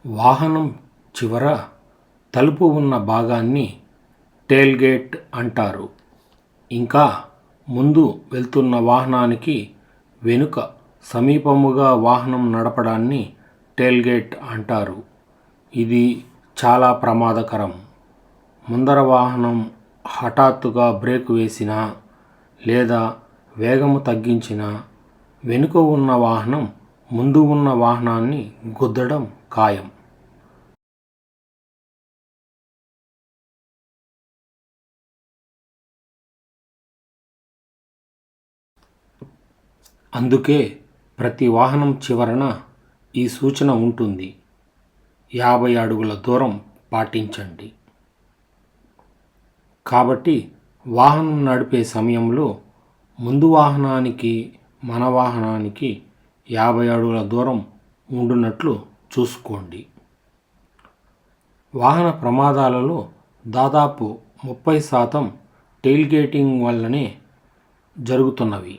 వాహనం చివర తలుపు ఉన్న భాగాన్ని టెయిల్గేట్ అంటారు. ఇంకా ముందు వెళ్తున్న వాహనానికి వెనుక సమీపముగా వాహనం నడపడాన్ని టెయిల్గేట్ అంటారు. ఇది చాలా ప్రమాదకరం. ముందర వాహనం హఠాత్తుగా బ్రేకు వేసినా లేదా వేగము తగ్గించినా వెనుక ఉన్న వాహనం ముందు ఉన్న వాహనాన్ని గుద్దడం ఖాయం. అందుకే ప్రతి వాహనం చివరన ఈ సూచన ఉంటుంది: 50 అడుగుల దూరం పాటించండి. కాబట్టి వాహనం నడిపే సమయంలో ముందు వాహనానికి మన వాహనానికి 50 అడుగుల దూరం ఉండునట్లు చూసుకోండి. వాహన ప్రమాదాలలో దాదాపు 30% టెయిల్గేటింగ్ వల్లనే జరుగుతున్నవి.